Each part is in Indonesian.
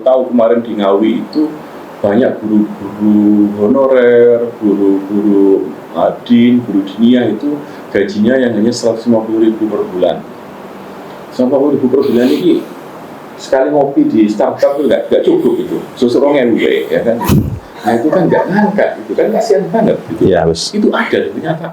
tahu kemarin di Ngawi itu banyak guru-guru honorer, guru-guru guru dinia itu gajinya yang hanya 150.000 per bulan. 150.000 per bulan ini sekali ngopi di startup itu nggak cukup itu, susu rongen gue, ya kan? Nah itu kan nggak ngangkat, itu kan kasihan banget gitu. Ya, itu ada ternyata.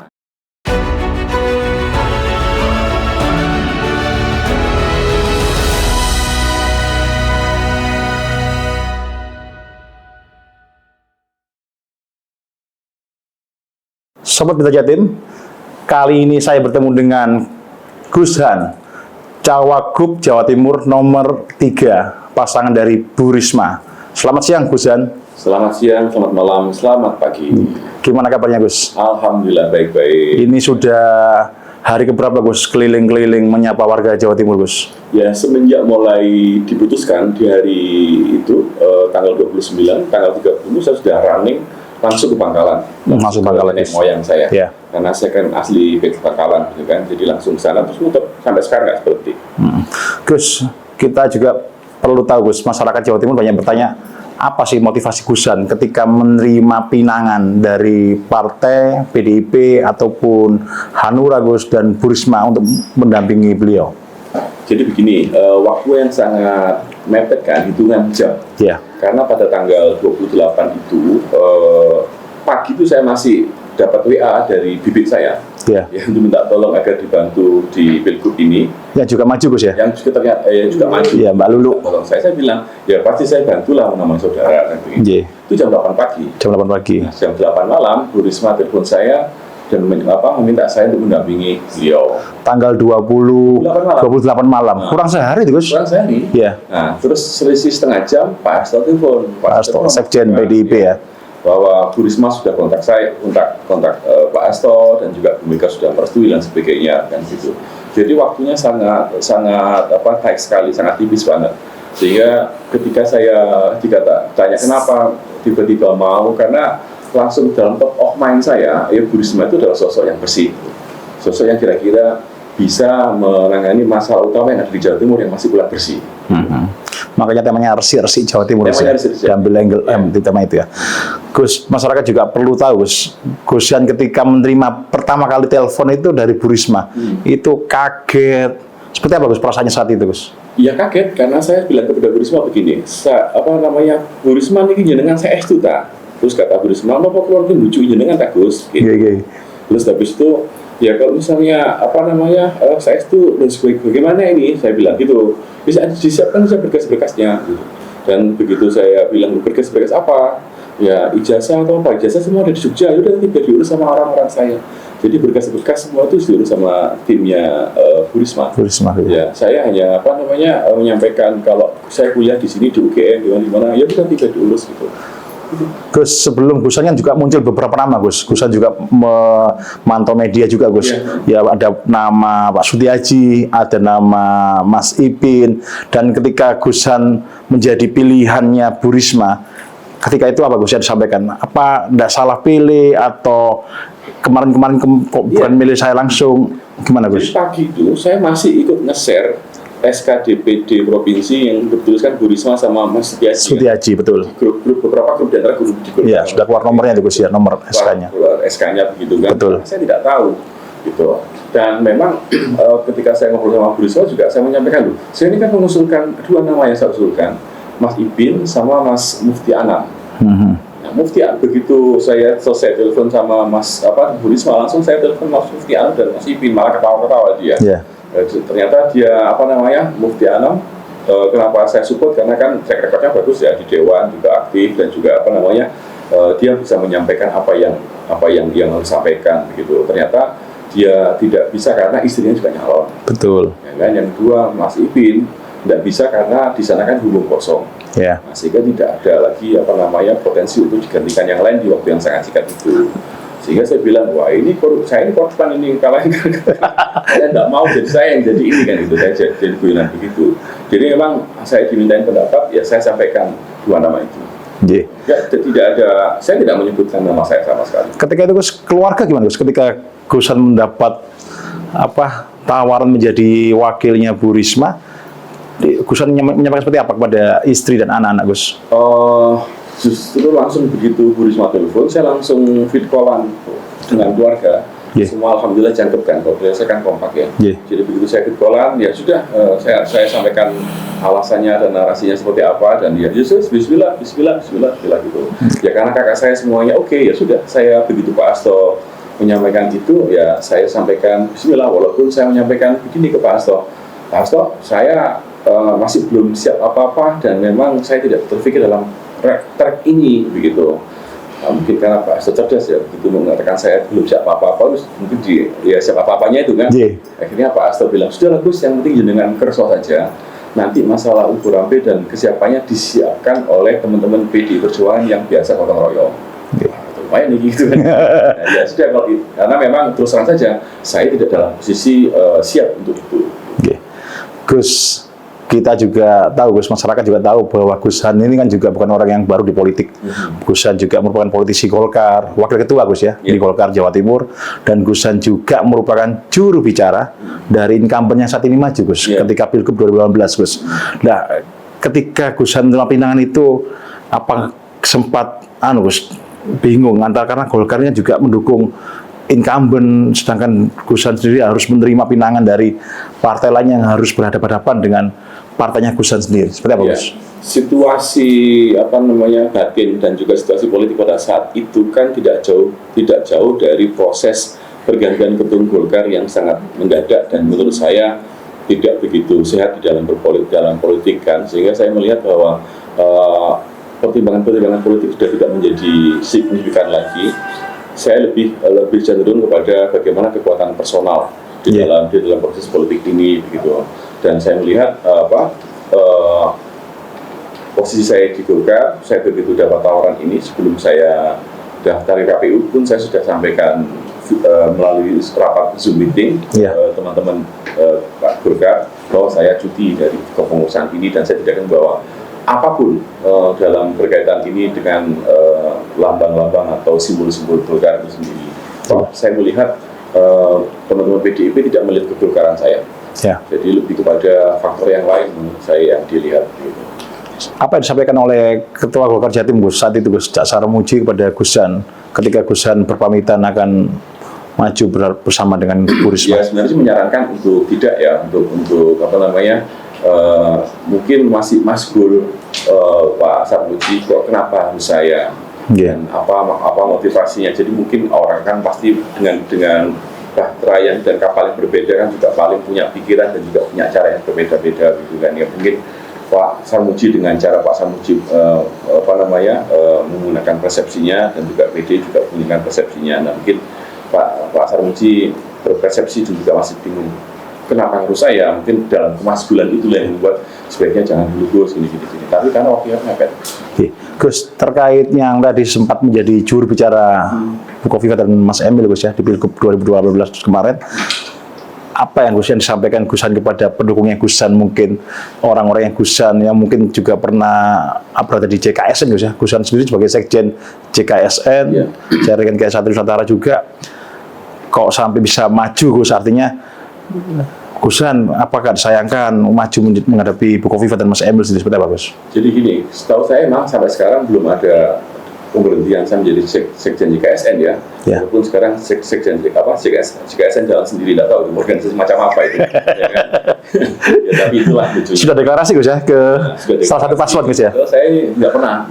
Sobat Mitra Jatim, kali ini saya bertemu dengan Gus Han, Cawagup Jawa Timur nomor 3, pasangan dari Bu Risma. Selamat siang Gus Han. Selamat siang, selamat malam, selamat pagi. Gimana kabarnya Gus? Alhamdulillah baik-baik. Ini sudah hari keberapa Gus keliling-keliling menyapa warga Jawa Timur Gus? Ya semenjak mulai diputuskan di hari itu tanggal 29, tanggal 30 saya sudah running langsung ke Pangkalan. Langsung Pangkalan nenek moyang saya. Ya. Karena saya kan asli Pangkalan gitu kan. Jadi langsung ke sana terus muter sampai sekarang nggak seperti. Gus, kita juga perlu tahu Gus, masyarakat Jawa Timur banyak bertanya, apa sih motivasi Gus Han ketika menerima pinangan dari partai PDIP ataupun Hanura Gus dan Bu Risma untuk mendampingi beliau? Jadi begini, waktu yang sangat mepet kan, hitungan jam. Ya. Karena pada tanggal 28 itu, pagi itu saya masih dapat WA dari bibit saya. Ya. Yang minta tolong agar dibantu di Pilgub ini. Yang juga maju Gus ya? Yang juga ternyata juga maju. Ya, Mbak Lulu. Tolong saya bilang, ya pasti saya bantulah nama saudara. Yeah. Itu jam 8 pagi. Jam 8 pagi. Nah, jam 8 malam, Bu Risma telepon saya dan meminta saya untuk mendampingi beliau. Tanggal 28 malam. Nah, kurang sehari itu Gus? Kurang sehari. Ya. Nah, terus selisih setengah jam, Pak Hasto telepon. Pak Hasto, Sekjen PDIP ya. Bahwa Bu Risma sudah kontak saya, kontak Pak Hasto dan juga Bu Mega sudah merestui dan sebagainya kan gitu. Jadi waktunya sangat baik sekali, sangat tipis banget. Sehingga ketika saya tanya kenapa tiba-tiba mau, karena langsung dalam top of mind saya, ya Bu Risma itu adalah sosok yang bersih, sosok yang kira-kira bisa menangani masalah utama yang ada di Jawa Timur yang masih kurang bersih. Makanya temanya resik-resik Jawa Timur Temanya ya. resik-resik. Ambil angle M di tema itu ya. Gus, masyarakat juga perlu tahu Gus Han ketika menerima pertama kali telepon itu dari Bu Risma, itu kaget. Seperti apa Gus perasaannya saat itu Gus? Iya kaget karena saya bilang kepada Bu Risma begini, Bu Risma ini jenengan saya estu ta. Terus kata Bu Risma, apa keluarga bujuk jenengan tak Gus? Gitu. Iya. Terus habis itu ya kalau misalnya saya itu dan bagaimana ini, saya bilang gitu, bisa disiapkan saja berkas-berkasnya gitu. Dan begitu saya bilang berkas-berkas apa, ya ijazah atau apa, ijazah semua ada di Jogja, udah nanti biar diurus sama orang-orang saya. Jadi berkas-berkas semua itu diurus sama timnya Bu Risma. Ya, saya hanya menyampaikan kalau saya kuliah di sini di UGM di mana, ya udah tiba diurus gitu. Gus, sebelum Gus Han kan juga muncul beberapa nama Gus. Gus Han juga memantau media juga Gus. Ya ada nama Pak Sutiaji, ada nama Mas Ipin, dan ketika Gus Han menjadi pilihannya Bu Risma, ketika itu apa Gus Han disampaikan? Apa tidak salah pilih atau kemarin kok bukan milih saya langsung? Gimana Gus? Jadi pagi itu saya masih ikut nge-share SK DPD provinsi yang bertuliskan Bu Risma sama Mas Sutiaji, betul. Beberapa grup di antara grup di grup. Ya, sudah keluar nomornya itu Gus ya, nomor SK-nya. SK-nya begitu kan. Betul. Saya tidak tahu gitu. Dan memang ketika saya ngobrol sama Bu Risma juga saya menyampaikan saya ini kan mengusulkan dua nama yang saya usulkan, Mas Ipin sama Mas Mufti Anam. Nah, Mufti begitu saya selesai telepon sama Bu Risma, langsung saya telepon Mas Mufti Anam dan Mas Ipin, malah ketawa-ketawa dia. Yeah. Ternyata dia Mufti Anam, kenapa saya support, karena kan track record-nya bagus ya, di Dewan juga aktif dan juga dia bisa menyampaikan apa yang harus sampaikan begitu. Ternyata dia tidak bisa karena istrinya juga nyalon. Betul. Ya kan? Yang kedua Mas Ipin tidak bisa karena di sana kan hubung kosong. Yeah. Nah, sehingga tidak ada lagi potensi untuk digantikan yang lain di waktu yang sangat singkat itu. Sehingga saya bilang, wah saya ini korban ini kalian saya tidak mau jadi saya yang jadi ini kan itu, saya jadi guyonan begitu. Jadi memang saya dimintain pendapat, ya saya sampaikan dua nama itu. Yeah. Ya, saya tidak menyebutkan nama saya sama sekali. Ketika itu Gus, keluarga gimana Gus? Ketika Gus Han mendapat tawaran menjadi wakilnya Bu Risma, Gus menyampaikan seperti apa kepada istri dan anak-anak, Gus? Justru langsung begitu Bu Risma telepon, saya langsung video callan dengan keluarga. Semua alhamdulillah jangkep kan, kalau saya kan kompak ya. Jadi begitu saya video callan, ya sudah, saya sampaikan alasannya dan narasinya seperti apa, dan ya bismillah gitu. Ya karena kakak saya semuanya oke, ya sudah, saya begitu Pak Hasto menyampaikan itu, ya saya sampaikan bismillah, walaupun saya menyampaikan begini ke Pak Hasto, saya masih belum siap apa-apa, dan memang saya tidak berpikir dalam track ini begitu. Mungkin karena Pak Hasto cerdas ya, begitu mengatakan saya belum siap apa-apa, mungkin ya siap apa-apanya itu kan. Akhirnya Pak Hasto bilang, sudah Gus, yang penting jenengan kerso saja. Nanti masalah ukur rampe dan kesiapannya disiapkan oleh teman-teman PD Perjuangan yang biasa gotong royong. Lumayan nih gitu kan. Nah, ya sudah, kalau karena memang terus terang saja saya tidak dalam posisi siap untuk itu. Gus, kita juga tahu, Gus, masyarakat juga tahu bahwa Gus Han ini kan juga bukan orang yang baru di politik. Gus Han juga merupakan politisi Golkar, wakil ketua, Gus ya, di Golkar Jawa Timur, dan Gus Han juga merupakan juru bicara dari incumbent yang saat ini maju, Gus, ketika Pilgub 2018, Gus. Nah, ketika Gus Han menerima pinangan itu, apa sempat, Gus, bingung antara karena Golkarnya juga mendukung incumbent, sedangkan Gus Han sendiri harus menerima pinangan dari partai lain yang harus berhadapan-hadapan dengan partainya Gus Han sendiri. Seperti apa, Gus? Situasi batin dan juga situasi politik pada saat itu kan tidak jauh dari proses pergantian ketum Golkar yang sangat mendadak dan menurut saya tidak begitu sehat di dalam politik kan, sehingga saya melihat bahwa pertimbangan politik sudah tidak menjadi signifikan lagi. Saya lebih cenderung kepada bagaimana kekuatan personal di dalam proses politik ini begitu. Dan saya melihat posisi saya di Golkar, saya begitu dapat tawaran ini sebelum saya daftar di KPU pun saya sudah sampaikan melalui rapat Zoom meeting teman-teman Pak Golkar bahwa saya cuti dari kepengurusan ini dan saya tidak akan membawa apapun dalam berkaitan ini dengan lambang-lambang atau simbol-simbol Golkar itu sendiri. Saya melihat teman-teman PDIP tidak melihat kegolkaran saya. Jadi lebih kepada faktor yang lain menurut saya yang dilihat. Gitu. Apa yang disampaikan oleh Ketua Golkar Jatim, Gus, saat itu, Gus, Cak Sarmuji kepada Gus Han ketika Gus Han berpamitan akan maju bersama dengan Bu Risma? Ya sebenarnya menyarankan untuk tidak ya, untuk mungkin masih masgul Pak Sarmuji kok kenapa harus saya dan apa motivasinya. Jadi mungkin orang kan pasti dengan bahtera dan kapal yang berbeda kan juga paling punya pikiran dan juga punya cara yang berbeda-beda gitu kan ya. Mungkin Pak Sarmuji dengan cara Pak Sarmuji menggunakan persepsinya dan juga PD juga menggunakan persepsinya. Nah mungkin Pak Sarmuji berpersepsi dan juga masih bingung kenapa harus saya, mungkin dalam kemaskulan itulah yang membuat sebaiknya jangan dulu Gus gini. Tapi karena waktunya mepet. Gus, terkait yang tadi sempat menjadi juru bicara Bukoviva dan Mas Emil, Gus ya, di Pilgub 2012 kemarin, apa yang Gus yang disampaikan Gus Han kepada pendukungnya Gus Han, mungkin orang-orang yang Gus Han yang mungkin juga pernah berada di JKSN, Gus ya, Gus Han sendiri sebagai sekjen JKSN, jaringan K1 Nusantara juga, kok sampai bisa maju, Gus, artinya Gus Han apakah disayangkan maju menghadapi Bukoviva dan Mas Emil sendiri, seperti apa, Gus? Jadi gini, setahu saya memang sampai sekarang belum ada pemberhentian saya menjadi sekjen JKSN ya. Walaupun sekarang sekjen JKSN jalan sendiri, tidak tahu organisasi macam apa itu. Ya kan? Ya, tapi itulah lucunya. Sudah deklarasi, Gus ya, ke salah satu paslon, Gus ya? Saya nggak pernah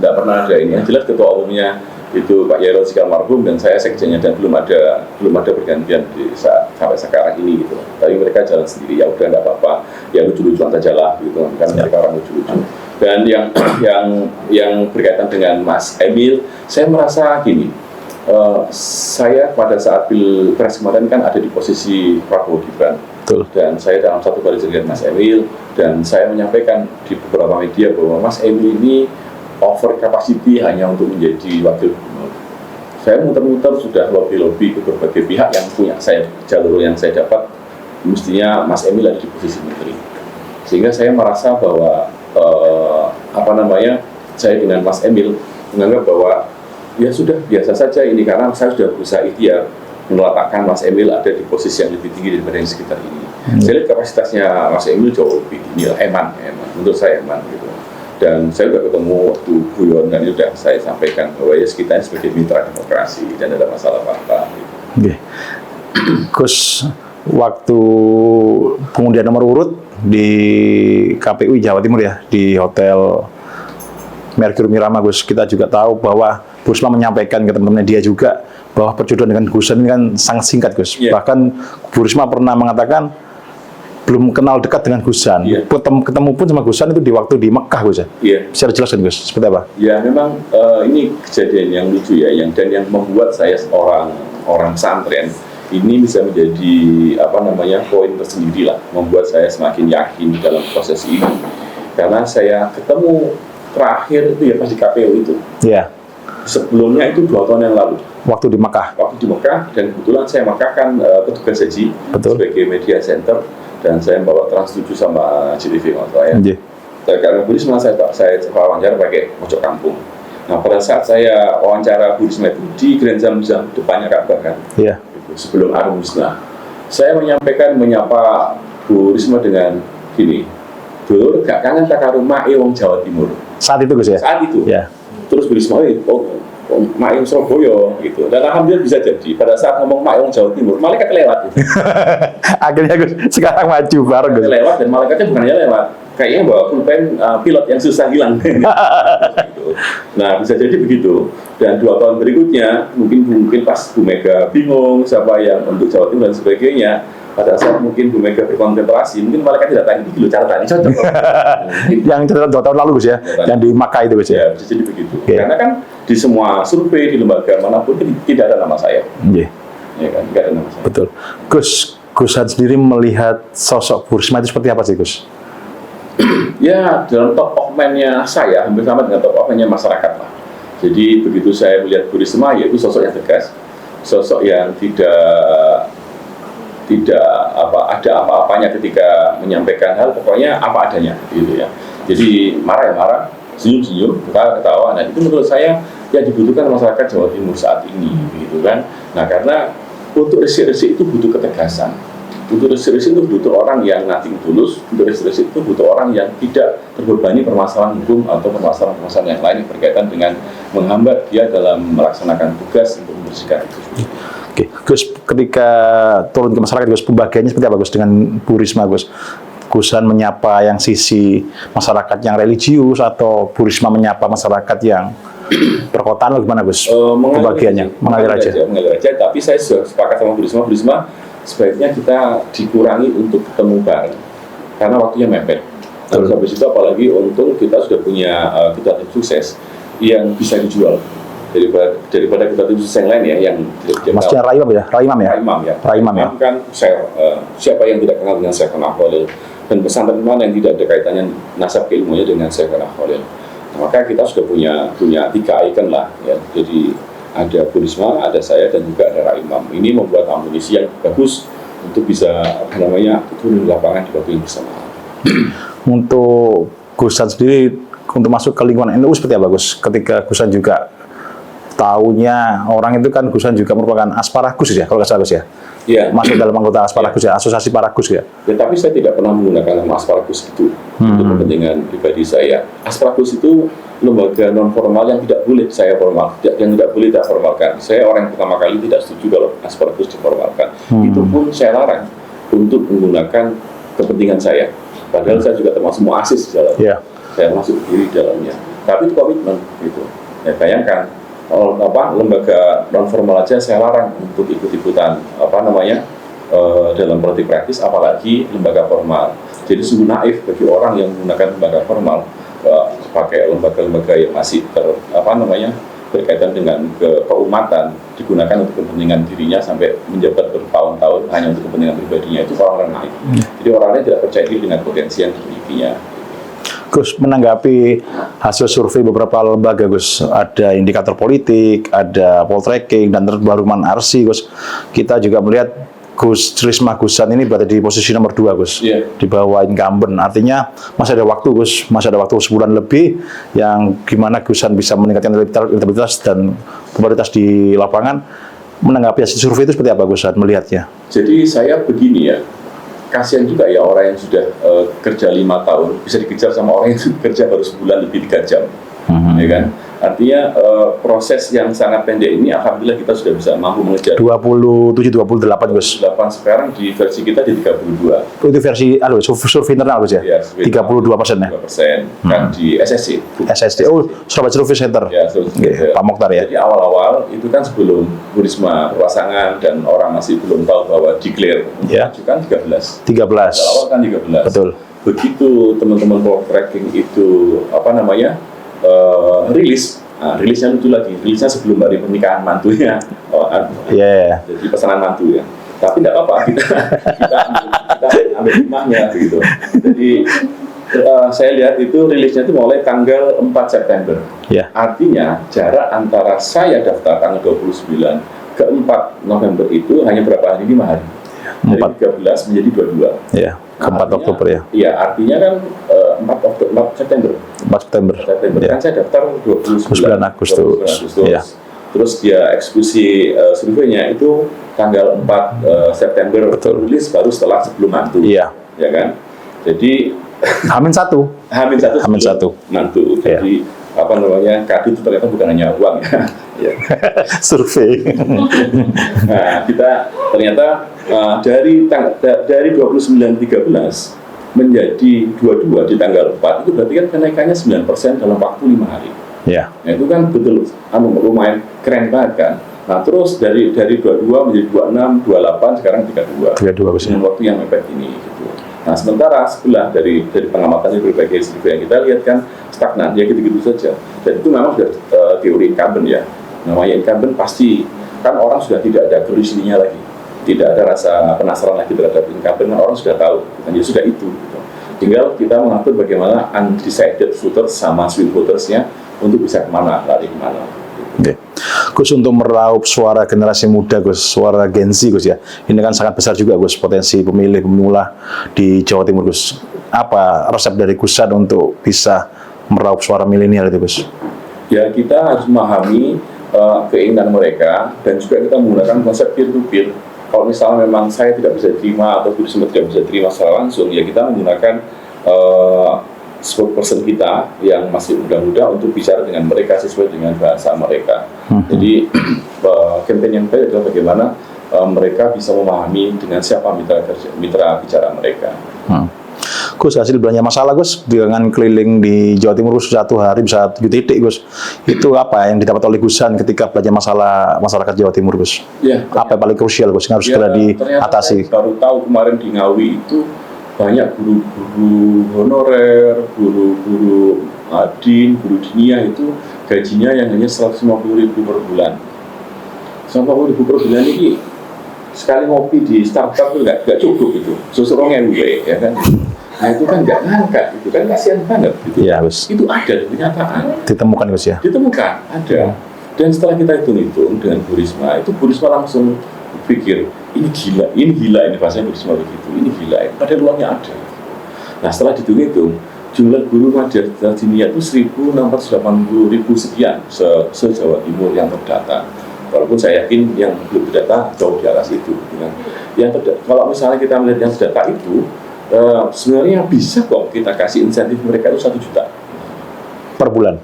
ada ini. Yang jelas ketua umumnya itu Pak Yairul Zikal Marhum dan saya sekjennya, dan belum ada pergantian sampai sekarang ini gitu. Tapi mereka jalan sendiri, ya udah nggak apa-apa, ya lucu-lucuan saja lah gitu kan, mereka orang lucu-lucu. Dan yang berkaitan dengan Mas Emil, saya merasa gini, saya pada saat Pilpres kemarin kan ada di posisi Prabowo Gibran, dan saya dalam satu kali dengan Mas Emil, dan saya menyampaikan di beberapa media bahwa Mas Emil ini over capacity hanya untuk menjadi wakil gubernur. Saya muter-muter sudah lobby-lobby ke berbagai pihak yang punya jalur yang saya dapat, mestinya Mas Emil ada di posisi menteri. Sehingga saya merasa bahwa saya dengan Mas Emil menganggap bahwa ya sudah biasa saja ini, karena saya sudah berusaha ikhtiar meletakkan Mas Emil ada di posisi yang lebih tinggi daripada yang sekitar ini. Saya lihat kapasitasnya Mas Emil jauh lebih tinggi, eman, menurut saya eman gitu. Dan saya sudah ketemu waktu guyon dan itu sudah saya sampaikan bahwa ya kita sebagai mitra demokrasi dan ada masalah apa. Gitu. Okay. Gus, waktu pengundian nomor urut di KPU Jawa Timur ya, di Hotel Mercury Mirama, Gus, kita juga tahu bahwa Bu Risma menyampaikan ke teman-teman dia juga bahwa perjodohan dengan Gusan ini kan sangat singkat, Gus. Yeah. Bahkan Bu Risma pernah mengatakan belum kenal dekat dengan Gusan. Yeah. Ketemu pun sama Gusan itu di waktu di Mekah, Gus. Yeah. Bisa dijelaskan, Gus, seperti apa? Ya, memang ini kejadian yang lucu ya, yang membuat saya seorang orang pesantren ini bisa menjadi poin tersendiri lah, membuat saya semakin yakin dalam proses ini. Karena saya ketemu terakhir itu ya pas di KPU itu. Iya. Sebelumnya itu 2 tahun yang lalu. Waktu di Mekah. Waktu di Mekah, dan kebetulan saya Mekah kan petugas haji. Betul. Sebagai media center, dan saya bawa Trans 7 sama GTV maksudnya. Iya. Karena Bu Risma saya wawancara pakai pojok kampung. Nah, pada saat saya wawancara Bu Risma itu di Grand Zam-Zam depannya Ka'bah kan. Iya. Sebelum Arum Musnah, saya menyapa Bu Risma dengan gini, dulu gak kangen tak karo mae wong Jawa Timur. Saat itu, Gus ya? Saat itu. Ya. Terus Bu Risma, mae wong Surabaya gitu. Dan alhamdulillah bisa jadi pada saat ngomong mae wong Jawa Timur, malaikat lewat gitu. Akhirnya, Gus, sekarang maju bareng, Gus. Lewat, dan malaikatnya bukan hanya lewat, kayaknya bawa pulpen pilot yang susah hilang. Gitu. Nah, bisa jadi begitu. Dan 2 tahun berikutnya, mungkin pas Bu Mega bingung siapa yang untuk Jawa Timur dan sebagainya, pada saat mungkin Bu Mega berkonsentrasi, mungkin malaikat tidak tanya, ini catatan, ini cocok. Yang catatan 2 tahun lalu, Gus ya? Yang di Makkah itu, Gus ya? Ya, bisa jadi begitu. Okay. Karena kan di semua survei, di lembaga manapun, tidak ada nama saya. Iya. Ya kan, tidak ada nama saya. Betul. Gusan sendiri melihat sosok Bu Risma itu seperti apa sih, Gus? Ya, dalam top of mind-nya saya, hampir sama dengan top of mind-nya masyarakat lah. Jadi begitu saya melihat Bu Risma, yaitu sosok yang tegas, sosok yang tidak ada apa-apanya ketika menyampaikan hal, pokoknya apa adanya, gitu ya. Jadi marah ya marah, senyum-senyum, ketawa. Nah, itu menurut saya yang dibutuhkan masyarakat Jawa Timur saat ini, gitu kan. Nah, karena untuk resik-resik itu butuh ketegasan. Untuk resik-resik itu butuh orang yang nothing tulus. Untuk resik-resik itu butuh orang yang tidak terbebani permasalahan hukum atau permasalahan-permasalahan yang lain yang berkaitan dengan menghambat dia dalam melaksanakan tugas untuk membersihkan itu. Oke, Gus, ketika turun ke masyarakat, Gus, pembagiannya seperti apa, Gus, dengan Bu Risma, Gus? Gusan menyapa yang sisi masyarakat yang religius atau Bu Risma menyapa masyarakat yang perkotaan, atau gimana, Gus? Pembagiannya mengalir aja. Tapi saya sepakat sama Bu Risma, sebaiknya kita dikurangi untuk ketemu bareng karena waktunya mepet. Nah, habis itu apalagi untung kita sudah punya kita tim sukses yang bisa dijual daripada kita tim sukses yang lain ya, yang Maksudnya Raimam ya? Raimam ya? Kan siapa yang tidak kenal dengan Syekh Khalil, dan pesantren mana yang tidak ada kaitannya nasab keilmuannya dengan Syekh Khalil. Nah, maka kita sudah punya 3 ikon lah ya. Jadi ada Bu Risma, ada saya, dan juga ada Raimam. Ini membuat amunisi yang bagus untuk bisa turun di lapangan di waktu yang bersamaan. Untuk Gusan sendiri untuk masuk ke lingkungan NU seperti apa, Gus? Ketika Gusan juga tahunya orang itu kan Gusan juga merupakan Asparagus ya, kalau nggak salah, Gus ya? Ya. Masuk dalam anggota Asparagus ya, asosiasi Paragus ya? Ya, tapi saya tidak pernah menggunakan nama Asparagus itu untuk kepentingan pribadi saya. Asparagus itu lembaga non formal yang tidak boleh saya formal, yang tidak boleh saya formalkan. Saya orang yang pertama kali tidak setuju kalau Asparagus diformalkan. Itu pun saya larang untuk menggunakan kepentingan saya. Padahal saya juga termasuk muasis di dalamnya. Yeah. Saya masuk diri di dalamnya. Tapi itu komitmen gitu. Ya, bayangkan lembaga non formal aja saya larang untuk ikut-ikutan dalam politik praktis, apalagi lembaga formal. Jadi sungguh naif bagi orang yang menggunakan lembaga formal pakai lembaga-lembaga yang masih berkaitan dengan keumatan digunakan untuk kepentingan dirinya sampai menjabat bertahun-tahun hanya untuk kepentingan pribadinya, itu orang-orang naif. Jadi orang-orang tidak percaya diri dengan potensi yang dimilikinya. Gus, menanggapi hasil survei beberapa lembaga, Gus, ada indikator politik, ada poltreking, dan terbaru Arsi, Gus, kita juga melihat Gus Risma Gusan ini berada di posisi nomor 2, Gus, di bawah incumbent. Artinya masih ada waktu, Gus, masih ada waktu sebulan lebih yang gimana Gusan bisa meningkatkan elektabilitas dan popularitas di lapangan. menanggapi hasil survei itu seperti apa Gus saat melihatnya? Jadi saya begini ya, kasihan juga ya orang yang sudah kerja 5 tahun bisa dikejar sama orang yang kerja baru sebulan lebih 3 jam, ya kan? Artinya proses yang sangat pendek ini alhamdulillah kita sudah bisa mampu mengejar 27-28 Gus. 8 sekarang di versi kita di 32. Itu versi survei internal Gus ya? Ya, 32% ya? 2% kan di SSC. SSD. Oh, Surabaya Survey Center. Ya, Surabaya. Oke, Pak Mokhtar ya. Jadi awal-awal itu kan sebelum Bu Risma pasangan dan orang masih belum tahu bahwa declare Ya. kan 13. 13. Awal kan 13. Betul. Begitu teman-teman poll tracking itu rilis, rilisnya lucu lagi, rilisnya sebelum hari pernikahan mantunya. Iya. Jadi pesanan mantu ya. Tapi tidak apa-apa, kita ambil hikmahnya begitu. Jadi saya lihat itu rilisnya itu mulai tanggal 4 September. Ya. Artinya jarak antara saya daftar tanggal 29 ke 4 November itu hanya berapa hari? 5 hari. Dari 13 menjadi 22. Iya. Ke 4 Oktober ya. Iya, artinya kan 4 September. 4 September. Kan saya daftar 29 Agustus. Iya. Terus dia eksekusi surveinya itu tanggal 4 September. Betul. Rilis baru setelah sebelum mantu. Iya. Ya kan? Jadi Hamin satu. Hamin satu mantu. Iya. Jadi kado itu ternyata bukan hanya uang ya. Ya. Survei. Nah, kita ternyata dari 29-13 menjadi 22 di tanggal 4 itu berarti kan kenaikannya 9% dalam waktu 5 hari. Ya. Nah, itu kan betul lumayan keren banget kan. Nah, terus dari 22 menjadi 26, 28 sekarang 32. 32 Gus. Dengan waktu yang mepet ini gitu. Nah, sementara sebelah dari pengamatan berbagai survei yang kita lihat kan stagnan ya gitu-gitu saja. Dan itu memang sudah teori incumbent ya. Namanya incumbent pasti kan orang sudah tidak ada curiosity-nya lagi, tidak ada rasa penasaran lagi terhadap incumbent, orang sudah tahu dan ya sudah itu gitu. Tinggal kita mengatur bagaimana undecided voters sama swing votersnya untuk bisa kemana, lari kemana. Oke. Gus, untuk meraup suara generasi muda Gus, suara Gen Z Gus ya, ini kan sangat besar juga Gus potensi pemilih pemula di Jawa Timur Gus. Apa resep dari Gusan untuk bisa meraup suara milenial itu Gus? Ya, kita harus memahami keinginan mereka dan juga kita menggunakan konsep peer to peer. Kalau misalnya memang saya tidak bisa terima atau tidak bisa terima secara langsung, ya kita menggunakan spokesperson kita yang masih muda-muda untuk bicara dengan mereka sesuai dengan bahasa mereka. Jadi campaign yang baik adalah bagaimana mereka bisa memahami dengan siapa mitra bicara mereka. Gus, hasil belanja masalah Gus dengan keliling di Jawa Timur Gus, satu hari bisa 7 titik Gus. Itu apa yang didapat oleh Gusan ketika belanja masalah masyarakat Jawa Timur Gus? Ya, apa yang paling krusial Gus yang harus segera diatasi? Saya baru tahu kemarin di Ngawi itu banyak guru-guru honorer, guru-guru adin, guru dinia itu gajinya yang hanya 150.000 per bulan. 150.000 per bulan ini sekali ngopi di startup itu nggak cukup itu, susuh ya kan. Nah itu kan nggak ngangkat, itu kan kasihan banget gitu. Ya, Gus. Itu ada di kenyataan. Ditemukan Gus ya? Ditemukan, ada. Dan setelah kita hitung-hitung dengan Bu Risma, itu Bu Risma langsung pikir, ini gila, ini bahasanya Bu Risma begitu, ini gila, padahal uangnya ada. Nah setelah dihitung-hitung, jumlah guru madrasah diniyah itu 1.680.000 sekian se-Jawa Timur yang terdata. Walaupun saya yakin yang belum terdata jauh di atas itu. Kalau misalnya kita melihat yang terdata itu, sebenarnya bisa kok kita kasih insentif mereka itu 1 juta per bulan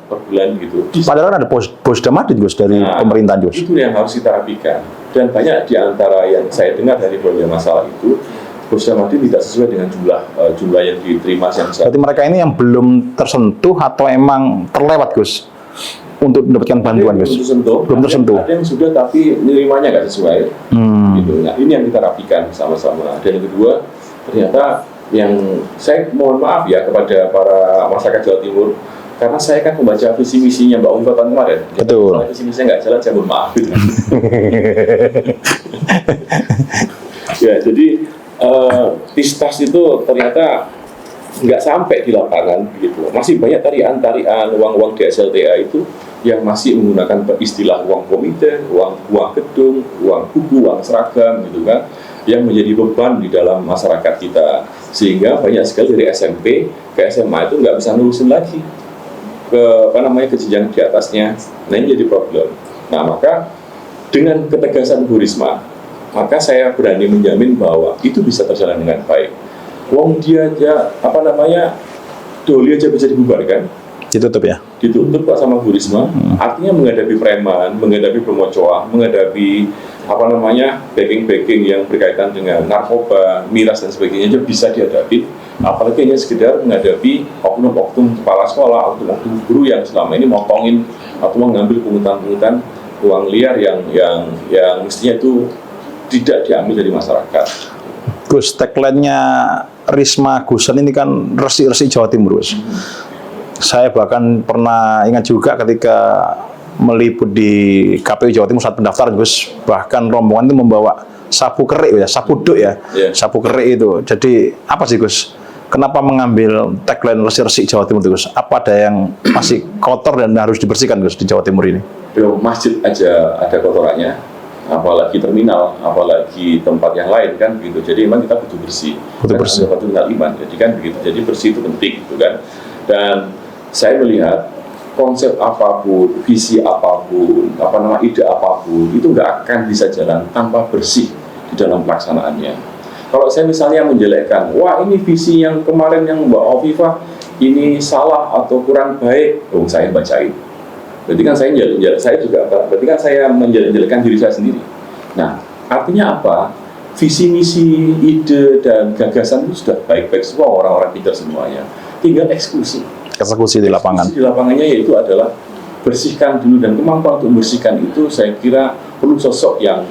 gitu. Padahal ada posdamadin Gus dari pemerintahan Gus. Itu yang harus kita rapikan. Dan banyak di antara yang saya dengar dari berbagai masalah itu, posdamadin tidak sesuai dengan jumlah yang diterima yang besar. Berarti mereka ini yang belum tersentuh atau emang terlewat Gus untuk mendapatkan bantuan Gus? Belum tersentuh. Ada yang sudah tapi nerimanya nggak sesuai. Gitu. Nah ini yang kita rapikan sama-sama. Dan yang kedua, ternyata yang saya mohon maaf ya kepada para masyarakat Jawa Timur, karena saya kan membaca visi misinya Mbak Unifah tahun kemarin. Betul. Kalau visi misinya nggak jalan, saya mohon maaf. Gitu. Ya, jadi tistas itu ternyata nggak sampai di lapangan gitu. Masih banyak tarian-tarian uang-uang DSLTA itu yang masih menggunakan istilah uang komite, uang gedung, uang buku, uang seragam gitu kan, yang menjadi beban di dalam masyarakat kita, sehingga banyak sekali dari SMP ke SMA itu nggak bisa nurusin lagi ke ke jenjang di atasnya. Nah ini jadi problem. Nah maka Dengan ketegasan Bu Risma, maka saya berani menjamin bahwa itu bisa terjalan dengan baik. Wong dia aja Doli aja bisa dibubarkan, Ditutup ya. ditutup Pak sama Bu Risma. Artinya menghadapi preman, menghadapi pemocoan, menghadapi backing-backing yang berkaitan dengan narkoba, miras dan sebagainya juga bisa dihadapi. Apalagi hanya sekedar menghadapi oknum-oknum kepala sekolah, oknum-oknum guru yang selama ini motongin atau mengambil pungutan-pungutan uang liar yang mestinya itu tidak diambil dari masyarakat. Gus, tagline-nya Risma Gusan ini kan resi-resi Jawa Timur, Gus. Saya bahkan pernah ingat juga ketika meliput di KPU Jawa Timur saat pendaftaran, Gus. Bahkan rombongan itu membawa sapu kerik ya, sapu duk ya, sapu kerik itu. Jadi apa sih, Gus? Kenapa mengambil tagline resi-resi Jawa Timur itu, Gus? Apa ada yang masih kotor dan harus dibersihkan, Gus, di Jawa Timur ini? Masjid aja ada kotorannya, apalagi terminal, apalagi tempat yang lain kan gitu. Jadi memang kita butuh bersih. Butuh bersih. Butuh iman. Jadi kan begitu. Jadi bersih itu penting gitu kan. Dan saya melihat konsep apapun, visi apapun, ide apapun itu nggak akan bisa jalan tanpa bersih di dalam pelaksanaannya. Kalau saya misalnya menjelekkan, wah ini visi yang kemarin yang Mbak Hovifah ini salah atau kurang baik, saya bacain. Berarti kan saya menjelekkan diri saya sendiri. Nah, artinya apa? Visi misi, ide dan gagasan itu sudah baik-baik semua, orang-orang pintar semuanya. Tinggal eksekusi di lapangan. Di lapangannya yaitu adalah bersihkan dulu, dan kemampuan untuk membersihkan itu saya kira perlu sosok yang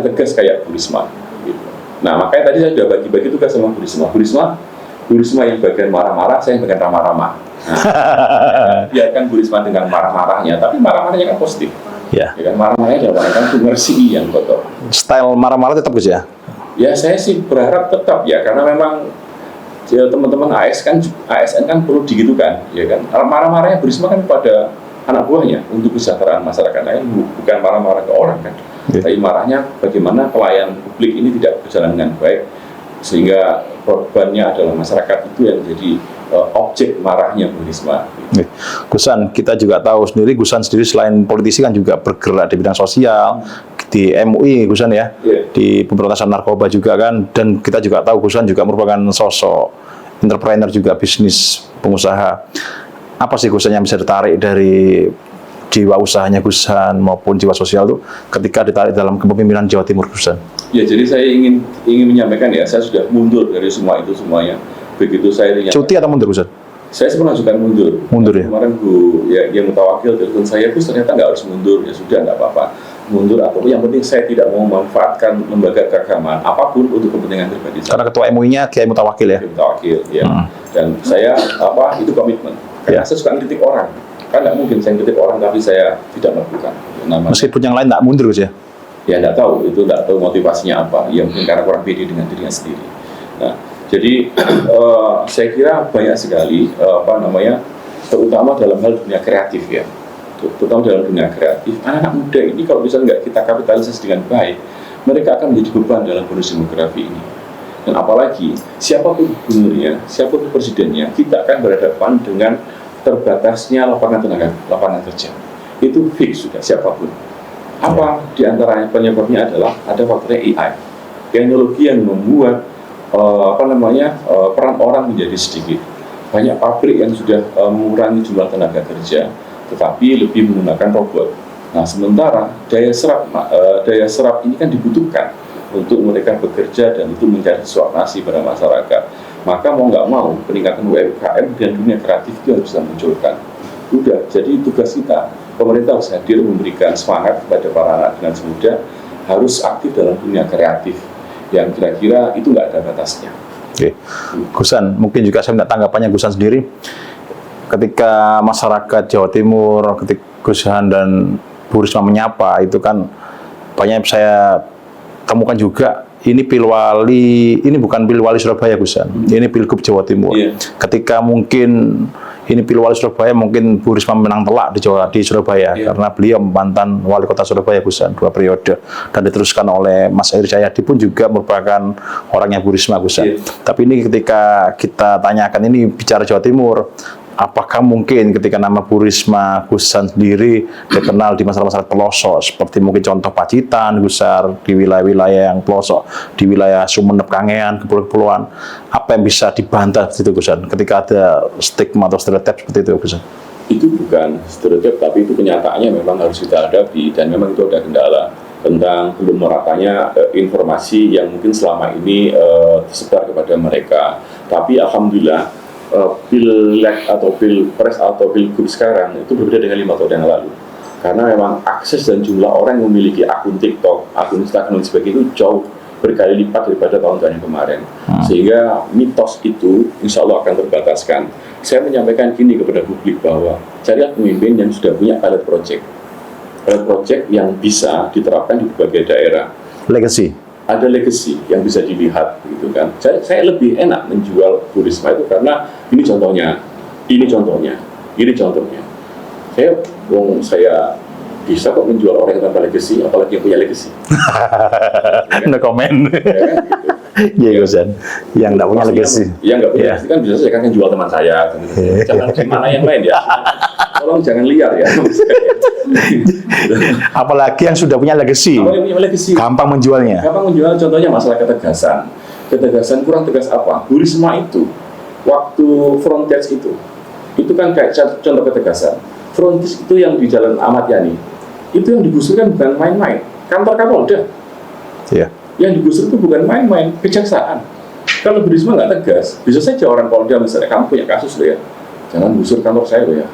tegas kayak Bu Risma. Gitu. Nah, makanya tadi saya sudah bagi-bagi tugas sama Bu Risma. Bu Risma yang bagian marah-marah, saya yang bagian ramah-ramah. Nah, biarkan Bu Risma dengan marah-marahnya, tapi marah-marahnya kan positif. Ya. Ya kan, marah-marahnya adalah kan sumbersi yang kotor. Style marah-marah tetap, Gus ya? Ya, saya sih berharap tetap ya, karena memang teman-teman ASN kan perlu digitukan, ya kan. Marah-marahnya Bu Risma kan pada anak buahnya untuk kesejahteraan masyarakat lain, bukan marah-marah ke orang kan. Tapi marahnya bagaimana pelayan publik ini tidak berjalan dengan baik, sehingga korbannya adalah masyarakat, itu yang jadi objek marahnya Bu Risma. Gusan, kita juga tahu sendiri, Gusan sendiri selain politisi kan juga bergerak di bidang sosial, di MUI Gusan ya, di pemberantasan narkoba juga kan, dan kita juga tahu Gusan juga merupakan sosok entrepreneur juga, bisnis pengusaha. Apa sih Gusan yang bisa ditarik dari jiwa usahanya Gusan maupun jiwa sosial itu ketika ditarik dalam kepemimpinan Jawa Timur Gusan? Ya, jadi saya ingin menyampaikan ya, saya sudah mundur dari semuanya. Begitu saya cuti atau mundur, Gusan? Saya sebenarnya juga mundur ya. Kemarin Bu yang mutawakil telepon saya, Gus ternyata nggak harus mundur, ya sudah nggak apa-apa mundur apapun, yang penting saya tidak mau memanfaatkan lembaga keagamaan apapun untuk kepentingan pribadi saya. Karena ketua MUI-nya Kiai Mutawakil ya. Mutawakil ya. Dan saya itu komitmen. Karena saya suka kritik orang. Kan nggak mungkin saya kritik orang tapi saya tidak melakukan. Meskipun yang lain nggak mundur, Gus ya? Ya nggak tahu, itu nggak tahu motivasinya apa. Ya mungkin karena kurang pede dengan dirinya sendiri. Nah, jadi saya kira banyak sekali terutama dalam hal dunia kreatif ya, terutama dalam dunia kreatif, anak-anak muda ini kalau misalnya nggak kita kapitalisasi dengan baik, mereka akan menjadi beban dalam bonus demografi ini. Dan apalagi siapapun gubernurnya, siapapun presidennya, kita akan berhadapan dengan terbatasnya lapangan kerja. Itu fix sudah, siapapun. Apa diantaranya penyebabnya adalah ada faktornya AI, teknologi yang membuat peran orang menjadi sedikit. Banyak pabrik yang sudah mengurangi jumlah tenaga kerja, tetapi lebih menggunakan robot. Nah, sementara daya serap ini kan dibutuhkan untuk mereka bekerja dan untuk mencari suap nasi pada masyarakat. Maka mau nggak mau peningkatan UMKM dan dunia kreatif itu harus kita munculkan. Udah, jadi tugas kita, pemerintah harus hadir memberikan semangat kepada para anak generasi muda, harus aktif dalam dunia kreatif yang kira-kira itu nggak ada batasnya. Oke, Gusan, mungkin juga saya minta tanggapannya Gusan sendiri. Ketika masyarakat Jawa Timur, ketika Gusan dan Bu Risma menyapa, itu kan banyak yang saya temukan juga, ini Pilwali, ini bukan Pilwali Surabaya Gusan, ini Pilgub Jawa Timur. Ketika mungkin ini Pilwali Surabaya, mungkin Bu Risma menang telak di Surabaya, karena beliau mantan wali kota Surabaya Gusan 2 periode, dan diteruskan oleh Mas Eri Cahyadi pun juga merupakan orangnya Bu Risma Gusan. Tapi ini ketika kita tanyakan, ini bicara Jawa Timur, apakah mungkin ketika nama Bu Risma Gusan sendiri dikenal di masyarakat pelosok, seperti mungkin contoh Pacitan, Gusar, di wilayah-wilayah yang pelosok, di wilayah Sumeneb, Kangean, kepulauan, apa yang bisa dibantah seperti itu Gusan, ketika ada stigma atau stereotip seperti itu Gusan? Itu bukan stereotip, tapi itu kenyataannya memang harus kita hadapi, dan memang itu ada kendala tentang belum meratanya informasi yang mungkin selama ini tersebar kepada mereka. Tapi alhamdulillah Pileg atau Pilpres atau Pilgub sekarang itu berbeda dengan 5 tahun yang lalu, karena memang akses dan jumlah orang yang memiliki akun TikTok, akun Instagram dan sebagainya itu jauh berkali lipat daripada tahun-tahun yang kemarin, sehingga mitos itu insya Allah akan terbataskan. Saya menyampaikan gini kepada publik bahwa carilah pemimpin yang sudah punya pilot project yang bisa diterapkan di berbagai daerah. Ada legacy yang bisa dilihat, gitu kan. Saya lebih enak menjual Bu Risma itu karena ini contohnya. Saya bisa kok menjual orang yang tanpa legacy, apalagi yang punya legacy. No comment. Ya, kan, gitu. Yang nggak punya legacy. Yang nggak punya legacy kan bisa saya kan jual teman saya. Jangan gimana yang lain ya. Tolong jangan liar ya. Apalagi yang sudah punya legacy. Gampang menjualnya. Contohnya masalah ketegasan. Ketegasan kurang tegas apa? Bu Risma itu waktu frontage itu kan kayak contoh ketegasan. Frontage itu yang di Jalan Ahmad Yani, itu yang digusur kan bukan main-main. Kantor Kapolda. Iya. Yang digusur itu bukan main-main, kejaksaan. Kalau Bu Risma nggak tegas, bisa saja orang Polda misalnya, kamu punya kasus loh ya, jangan gusur kantor saya loh ya.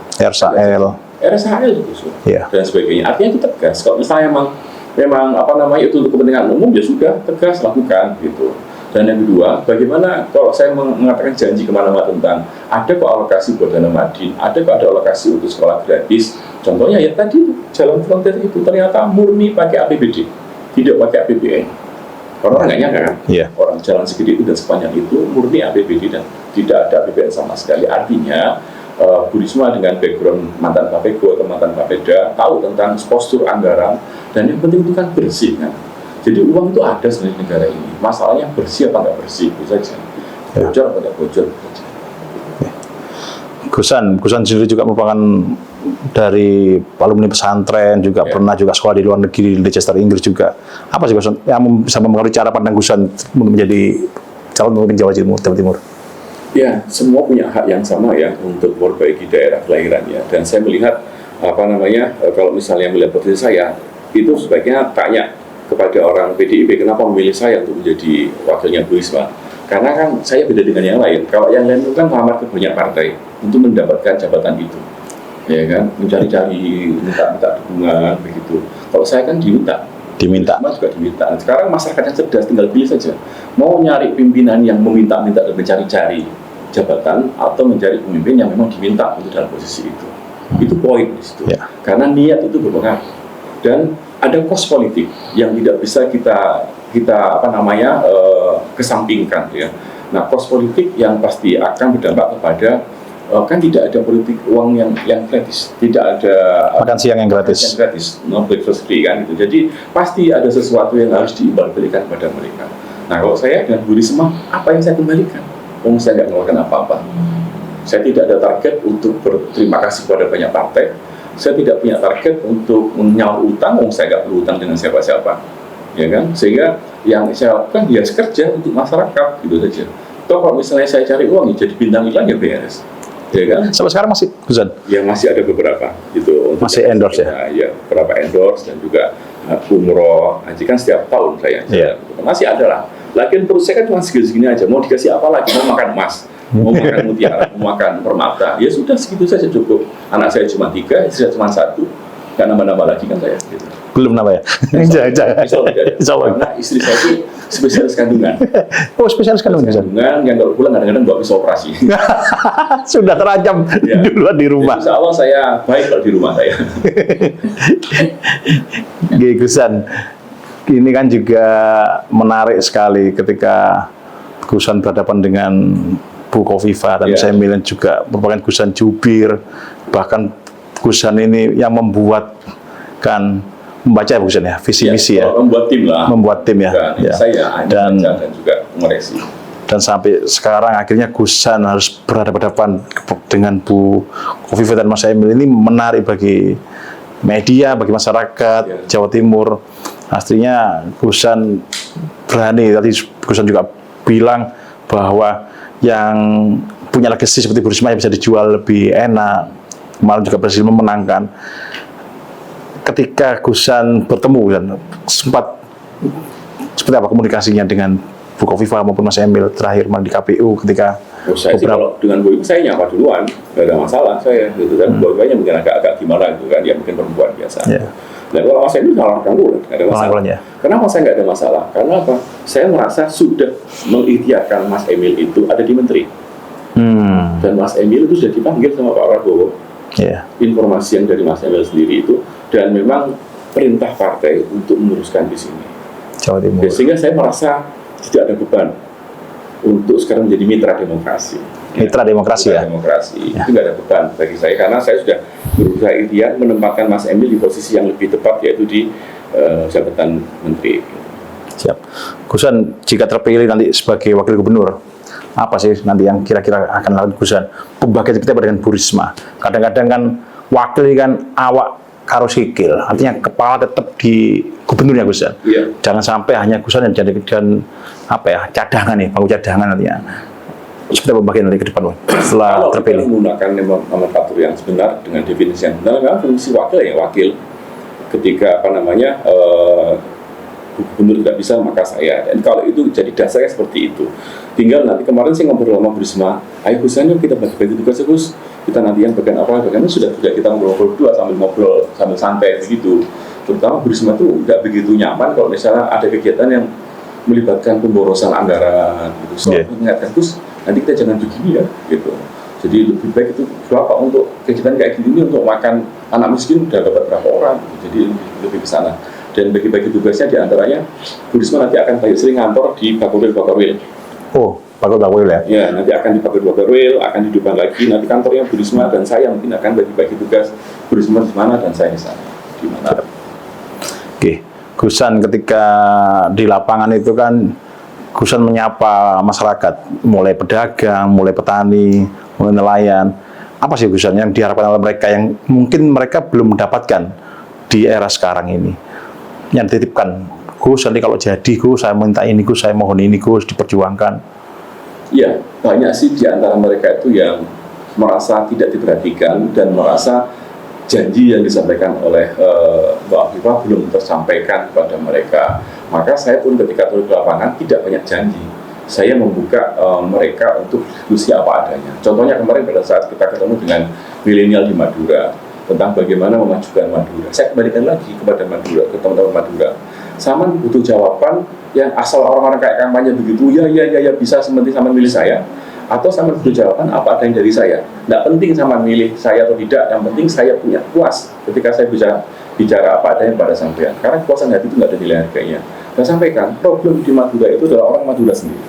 RSHL digusur, dan sebagainya. Artinya itu tegas. Kalau misalnya memang itu untuk kepentingan umum, ya sudah tegas lakukan gitu. Dan yang kedua, bagaimana kalau saya mengatakan janji kemana-mana tentang ada kok alokasi buat dana madin, ada kok ada alokasi untuk sekolah gratis. Contohnya ya tadi jalan frontier itu ternyata murni pakai APBD, tidak pakai APBN. Orang nggak nyangka kan, orang jalan segede itu dan sepanjang itu murni APBD dan tidak ada APBN sama sekali. Artinya Bu Risma dengan background mantan Kapego atau mantan Kapeda tahu tentang postur anggaran, dan yang penting itu kan bersih kan. Jadi uang itu ada sebenarnya di negara ini. Masalahnya bersih apa nggak bersih, itu saja. Bocor apa nggak bocor. Gusan sendiri juga merupakan dari alumni pesantren, juga pernah juga sekolah di luar negeri, di Leicester, Inggris juga. Apa sih Gusan yang bisa mempengaruhi cara pandang Gusan menjadi calon pemimpin Jawa Timur? Ya, semua punya hak yang sama ya untuk memperbaiki daerah kelahirannya. Dan saya melihat kalau misalnya melihat posisi saya, itu sebaiknya tanya kepada orang PDIP kenapa memilih saya untuk menjadi wakilnya Bu Risma. Karena kan saya beda dengan yang lain. Kalau yang lain itu kan melamar ke banyak partai untuk mendapatkan jabatan itu, ya kan, mencari-cari, minta dukungan begitu. Kalau saya kan diminta. Risma juga diminta. Sekarang masyarakat yang cerdas, tinggal pilih saja. Mau nyari pimpinan yang meminta-minta dan mencari-cari jabatan, atau mencari pemimpin yang memang diminta untuk dalam posisi itu. Itu poin di situ. Karena niat itu berpengaruh. Dan ada kos politik yang tidak bisa kita kesampingkan ya. Nah, kos politik yang pasti akan berdampak kepada kan tidak ada politik uang yang gratis, tidak ada makan siang yang gratis, no breakfast free kan gitu. Jadi pasti ada sesuatu yang harus diimbal-balikan kepada mereka. Nah, kalau saya dengan Bu Risma, apa yang saya kembalikan? Saya nggak mengeluarkan apa-apa. Saya tidak ada target untuk berterima kasih kepada banyak partai. Saya tidak punya target untuk menyaur utang, saya nggak perlu utang dengan siapa-siapa, ya kan? Sehingga yang saya lakukan dia kerja untuk masyarakat, gitu saja. Toh kalau misalnya saya cari uang, ya jadi bintang iklan ya beres, ya kan? Sampai sekarang masih, Gusan? Ya masih ada beberapa, gitu. Masih endorse ya? Ya, beberapa endorse dan juga umroh, haji kan setiap tahun saya. Masih ada lah. Lagian perut saya kan cuma segini-segini aja, mau dikasih apa lagi? Mau makan emas, mau makan mutiara, mau makan permata, ya sudah segitu saja cukup. Anak saya cuma 3, istri saya cuma 1, nggak nambah-nambah lagi kan saya. Gitu. Belum nambah ya? Jangan. Karena istri saya itu spesialis kandungan. Oh, spesialis kandungan. Yang kalau pulang kadang-kadang nggak bisa operasi. Sudah terancam duluan di rumah. Insya Allah saya baik kalau di rumah saya. Gusan, ini kan juga menarik sekali ketika Gusan berhadapan dengan Bu Kofifa, dan saya melihat juga merupakan Gusan jubir, bahkan Gusan ini yang membaca Gusan ya, visi misi ya, membuat tim lah, membuat tim ya, saya dan juga mengoreksi. dan sampai sekarang akhirnya Gusan harus berhadapan dengan Bu Khofifah dan Mas Emil ini menarik bagi media, bagi masyarakat Jawa Timur. Aslinya Gusan berani, tadi Gusan juga bilang bahwa yang punya legacy seperti Bu Risma yang bisa dijual lebih enak, malah juga berhasil memenangkan. Ketika Gusan bertemu dan sempat seperti apa komunikasinya dengan Bu Khofifah maupun Mas Emil terakhir di KPU ketika saya sih kalau dengan Bu Ibu saya nyapa duluan, nggak ada masalah saya gitu kan. Bu Ibu mungkin agak gimana gitu kan, dia mungkin perempuan biasa. Dan kalau Mas Emil salah dulu, nggak ada masalah. Kenapa saya nggak ada masalah? Karena apa? Saya merasa sudah mengikhtiarkan Mas Emil itu ada di Menteri. Dan Mas Emil itu sudah dipanggil sama Pak Prabowo. Informasi yang dari Mas Emil sendiri itu, dan memang perintah partai untuk meneruskan di sini. Jawa Timur. Sehingga saya merasa tidak ada beban untuk sekarang menjadi mitra demokrasi. Mitra demokrasi ya? Demokrasi. Itu nggak ada beban bagi saya, karena saya sudah berusaha ikhtiar menempatkan Mas Emil di posisi yang lebih tepat, yaitu di jabatan Menteri. Siap. Gusan, jika terpilih nanti sebagai Wakil Gubernur, apa sih nanti yang kira-kira akan lakukan Gusan? Pembagian kita dengan Bu Risma. Kadang-kadang kan wakil kan awak karo sikil, artinya kepala tetap di gubernurnya Gusan. Jangan sampai hanya Gusan yang dijadikan apa ya, cadangan nih, bangku cadangan nantinya. Seperti pembagian nanti ke depan setelah terpilih. Kalau menggunakan nomenklatur yang sebenar dengan definisi yang benar, memang fungsi wakil ya wakil. Ketika gubernur tidak bisa, maka saya. Dan kalau itu jadi dasarnya seperti itu. Tinggal nanti kemarin saya ngobrol sama Bu Risma, ayo Gusan yuk kita bagi-bagi tugas ya Gus. Kita nanti yang bagian apa, bagian sudah kita ngobrol berdua sambil santai begitu. Terutama Bu Risma itu nggak begitu nyaman kalau misalnya ada kegiatan yang melibatkan pemborosan anggaran gitu. Soalnya mengingatkan Gus, nanti kita jangan begini ya gitu. Jadi lebih baik itu berapa untuk kegiatan kayak gini untuk makan anak miskin udah dapat berapa orang. Jadi lebih ke sana. Dan bagi-bagi tugasnya diantaranya Bu Risma nanti akan banyak sering ngantor di Bakorwil. Oh, Bakorwil ya? Ya, nanti akan di Bakorwil, akan dihidupkan lagi. Nanti kantornya Bu Risma dan saya mungkin akan bagi-bagi tugas. Bu Risma di mana dan saya di sana. Di mana? Oke, Gusan ketika di lapangan itu kan Gusan menyapa masyarakat, mulai pedagang, mulai petani, mulai nelayan. Apa sih Gusan yang diharapkan oleh mereka yang mungkin mereka belum mendapatkan di era sekarang ini? Yang dititipkan, Gus, nanti kalau jadi Gus, saya minta ini Gus, saya mohon ini Gus, diperjuangkan. Iya, banyak sih di antara mereka itu yang merasa tidak diperhatikan dan merasa janji yang disampaikan oleh Mbak Khofifah belum tersampaikan kepada mereka. Maka saya pun ketika turun ke lapangan tidak banyak janji. Saya membuka mereka untuk diskusi apa adanya. Contohnya kemarin pada saat kita ketemu dengan milenial di Madura tentang bagaimana memajukan Madura. Saya kembalikan lagi kepada Madura, ke teman-teman Madura. Sama butuh jawaban yang asal orang-orang kayak kampanye begitu, ya bisa seperti sama milih saya, atau sama butuh jawaban apa ada yang dari saya. Tidak penting sama milih saya atau tidak, yang penting saya punya puas ketika saya bisa bicara apa ada yang pada sampean. Karena kepuasan hati itu nggak ada nilai harganya. Dan sampaikan problem di Madura itu adalah orang Madura sendiri.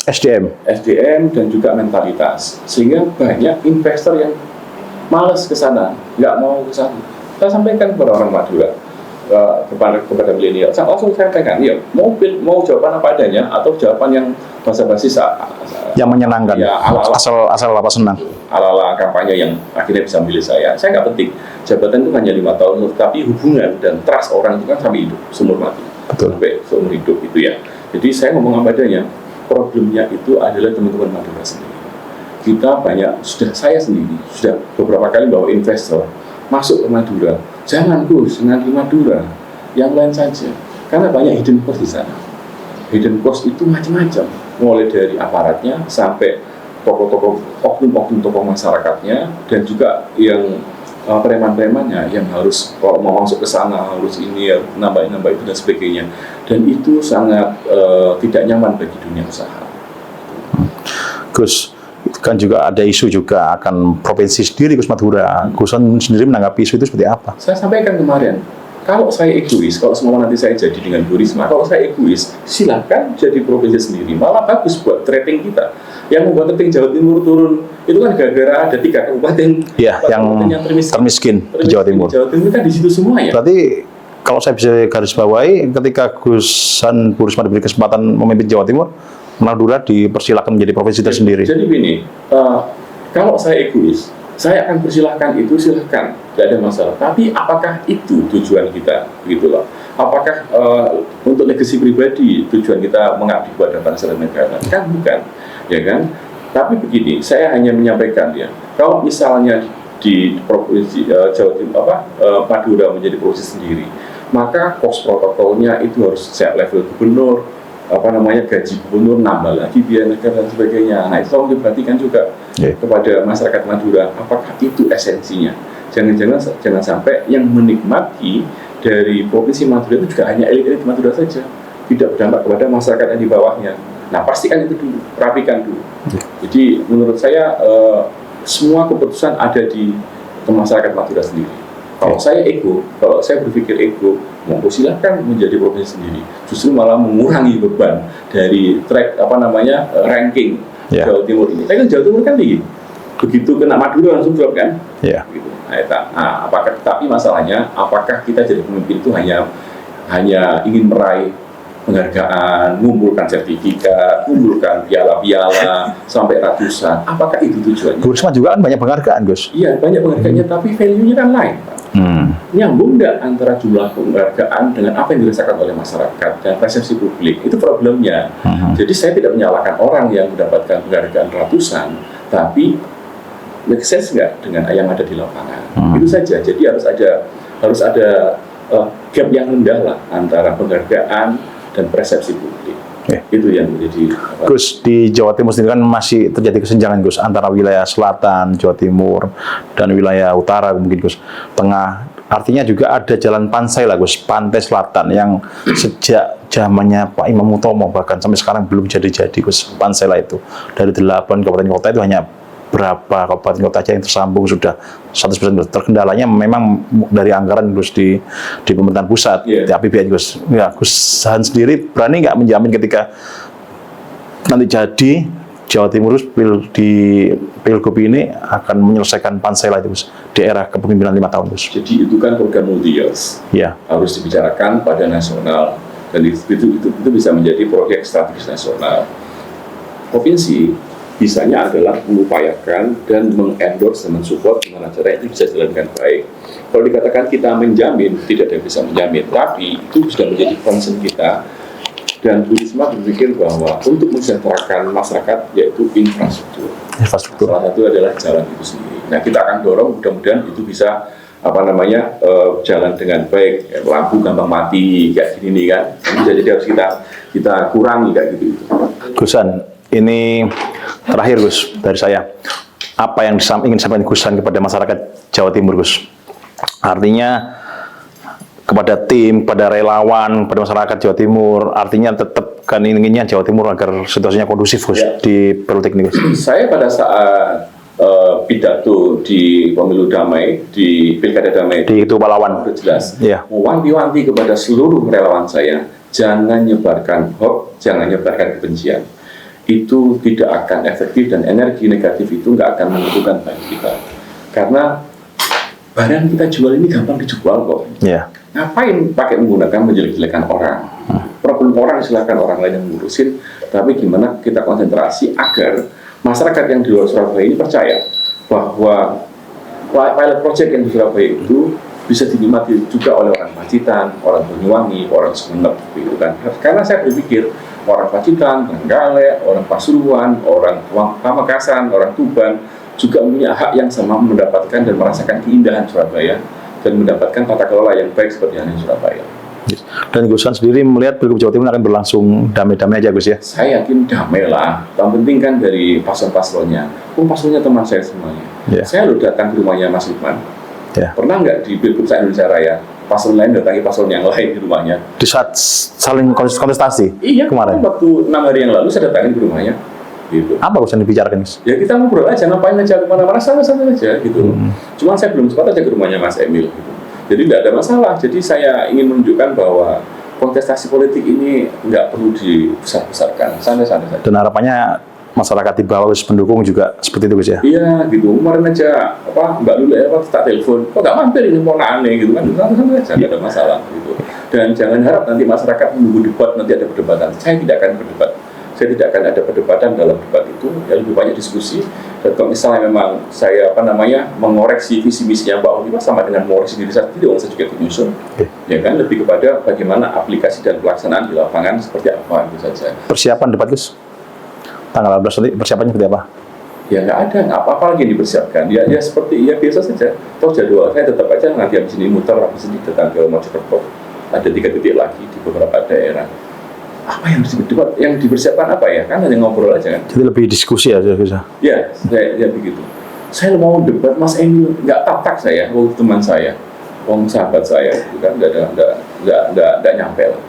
SDM dan juga mentalitas. Sehingga banyak investor yang malas ke sana, nggak mau ke sana. Saya sampaikan kepada orang Madura, kepada milenial. Saya langsung sampaikan, ya mau jawaban apa adanya atau jawaban yang basa-basi yang menyenangkan, ya, asal apa senang. Ala-ala kampanye yang akhirnya bisa milih saya nggak penting. Jabatan itu hanya 5 tahun, tapi hubungan dan trust orang itu kan sampai hidup, seumur mati. Betul. Sampai seumur hidup itu ya. Jadi saya ngomong apa adanya. Problemnya itu adalah teman-teman Madura sendiri. Kita saya sendiri sudah beberapa kali bawa investor masuk ke Madura. Jangan Gus, jangan di Madura, yang lain saja. Karena banyak hidden cost di sana. Hidden cost itu macam-macam, mulai dari aparatnya sampai tokoh-tokoh, oknum-oknum tokoh masyarakatnya, dan juga yang preman-premannya yang harus kalau mau masuk ke sana harus ini ya, nambah itu dan sebagainya. Dan itu sangat tidak nyaman bagi dunia usaha. Gus, kan juga ada isu juga akan provinsi sendiri Gus Madura. Gusan sendiri menanggapi isu itu seperti apa? Saya sampaikan kemarin, kalau saya egois, kalau semua nanti saya jadi dengan Bu Risma, kalau saya egois, silakan jadi provinsi sendiri. Malah bagus buat rating kita. Yang membuat rating Jawa Timur turun, itu kan gara-gara ada 3 kabupaten ya, yang termiskin di Jawa Timur. Jawa Timur kan di situ semua ya. Berarti kalau saya bisa garis bawahi, ketika Bu Risma diberi kesempatan memimpin Jawa Timur, Madura dipersilakan menjadi provinsi tersendiri. Jadi gini, kalau saya egois, saya akan persilahkan itu, silahkan, tidak ada masalah. Tapi apakah itu tujuan kita, gitu loh? Apakah untuk legasi pribadi tujuan kita mengabdi kepada bangsa dan negara? Kan bukan, ya kan? Tapi begini, saya hanya menyampaikan ya, kalau misalnya di provinsi Jawa Timur Madura menjadi provinsi sendiri, maka kos protokolnya itu harus sejak level gubernur, gaji gubernur nambah lagi biaya negara dan sebagainya. Nah itu tolong diperhatikan juga kepada masyarakat Madura, apakah itu esensinya? Jangan sampai yang menikmati dari provinsi Madura itu juga hanya elit-elit Madura saja, tidak berdampak kepada masyarakat yang di bawahnya. Nah pastikan itu dulu, rapikan dulu. Jadi menurut saya semua keputusan ada di masyarakat Madura sendiri. Kalau saya berpikir ego, monggo silahkan menjadi provinsi sendiri. Justru malah mengurangi beban dari track ranking Jawa Timur ini. Tapi Jawa Timur kan tinggi. Begitu kena Madura langsung drop kan? Gitu. Nah, tapi masalahnya apakah kita jadi pemimpin itu hanya ingin meraih penghargaan, mengumpulkan sertifikat, mengumpulkan piala-piala sampai ratusan. Apakah itu tujuannya? Bu Risma juga kan banyak penghargaan, Gus. Iya, banyak penghargaannya, tapi value-nya kan lain, Pak. Nyambung nggak antara jumlah penghargaan dengan apa yang dirasakan oleh masyarakat dan persepsi publik? Itu problemnya. Jadi saya tidak menyalahkan orang yang mendapatkan penghargaan ratusan, tapi make sense nggak dengan yang ada di lapangan? Itu saja. Jadi harus ada gap yang rendah lah antara penghargaan dan persepsi publik. Itu yang menjadi Gus, di Jawa Timur sendiri kan masih terjadi kesenjangan, Gus, antara wilayah selatan Jawa Timur dan wilayah utara mungkin, Gus, tengah. Artinya juga ada jalan Pansai lah, Gus, Pantai Selatan yang sejak zamannya Pak Imam Utomo bahkan sampai sekarang belum jadi-jadi, Gus. Pansai lah itu dari 8 kabupaten kota itu hanya berapa kabupaten kota aja yang tersambung sudah 100%. Terkendalanya memang dari anggaran, Gus, di pemerintahan pusat, di APBN, Gus. Ya, Gus Han sendiri berani nggak menjamin ketika nanti jadi Jawa Timur di Pilgub ini akan menyelesaikan Pansela itu, Gus, di era kepemimpinan 5 tahun, Gus? Jadi itu kan program multi years, harus dibicarakan pada nasional, dan itu bisa menjadi proyek strategis nasional. Provinsi bisanya adalah mengupayakan dan mengendorse dan mensupport gimana cara itu bisa jalankan baik. Kalau dikatakan kita menjamin, tidak ada yang bisa menjamin, tapi itu sudah menjadi concern kita. Dan Bu Risma berpikir bahwa untuk mensejahterakan masyarakat yaitu infrastruktur. Salah satu adalah jalan itu sendiri. Nah kita akan dorong mudah-mudahan itu bisa jalan dengan baik. Lampu gampang mati kayak gini nih kan. Jadi harus kita kurangi kayak gitu. Gusan, ini terakhir, Gus, dari saya. Apa yang ingin disampaikan Gusan kepada masyarakat Jawa Timur, Gus? Artinya kepada tim, pada relawan, pada masyarakat Jawa Timur, artinya tetap kan inginnya Jawa Timur agar situasinya kondusif, Gus, di politik ini, Gus. Saya pada saat pidato di pemilu damai, di pilkada damai di itu Pahlawan, jelas, mewanti-wanti kepada seluruh relawan saya, jangan nyebarkan hoax, jangan nyebarkan kebencian. Itu tidak akan efektif dan energi negatif itu nggak akan menentukan bagi kita. Karena barang kita jual ini gampang dijual kok. Ngapain pakai menggunakan menjelek-jelekan orang? Problem orang silahkan orang lain yang ngurusin, tapi gimana kita konsentrasi agar masyarakat yang di luar Surabaya ini percaya bahwa pilot project yang di Surabaya itu bisa dinikmati juga oleh orang Pacitan, orang Banyuwangi, orang Sumeneb, gitu kan? Karena saya berpikir orang Pacitan, Trenggalek, orang Pasuruan, orang Pamekasan, orang Tuban juga punya hak yang sama mendapatkan dan merasakan keindahan Surabaya dan mendapatkan tata kelola yang baik seperti yang di Surabaya. Dan Gusan sendiri melihat Pilgub Jawa Timur akan berlangsung damai-damai aja, Gus, ya? Saya yakin damai lah. Yang penting kan dari paslon-paslonnya. Paslonnya teman saya semuanya. Saya lo datang ke rumahnya Mas Lukman. Pernah nggak di Pilgub Indonesia Raya paslon lain datangi paslon yang lain di rumahnya? Di saat saling kontestasi? Iya, kemarin. Waktu 6 hari yang lalu saya datangin ke rumahnya. Gitu. Apa Gus yang dibicarakan, Gus? Ya kita ngobrol aja, ngapain aja, kemana-mana, santai-santai aja gitu. Cuman saya belum sempat aja ke rumahnya Mas Emil gitu. Jadi tidak ada masalah. Jadi saya ingin menunjukkan bahwa kontestasi politik ini nggak perlu dibesar-besarkan, santai-santai saja. Dan harapannya masyarakat di bawah pendukung juga seperti itu, Gus, ya? Iya gitu. Kemarin aja Mbak Lula tak telepon, kok nggak mampir ini mau aneh gitu kan? Santai-santai aja, nggak ada masalah gitu. Dan jangan harap nanti masyarakat menunggu debat, nanti ada perdebatan. Saya tidak akan berdebat. saya tidak akan ada perdebatan dalam debat itu, ya lebih banyak diskusi. Dan kalau misalnya memang saya mengoreksi visi misinya Mbak Oliva sama dengan mengoreksi diri saya sendiri, saya juga menyusun, ya kan, lebih kepada bagaimana aplikasi dan pelaksanaan di lapangan seperti apa itu saja. Persiapan debat Gus, tanggal 18 nanti persiapannya seperti apa? Ya nggak ada, nggak apa-apa lagi yang dipersiapkan. Ya seperti biasa saja. Toh jadwal saya tetap aja nanti habis ini muter, habis ini datang ke Mojokerto. Ada 3 titik lagi di beberapa daerah. Apa yang dipersiapkan? Yang dipersiapkan apa ya? Kan hanya ngobrol aja kan. Jadi lebih diskusi ya Gus? Ya, saya begitu. Saya mau debat Mas Emil, nggak tatak saya, teman saya, sahabat saya, itu kan nggak nyampe lah.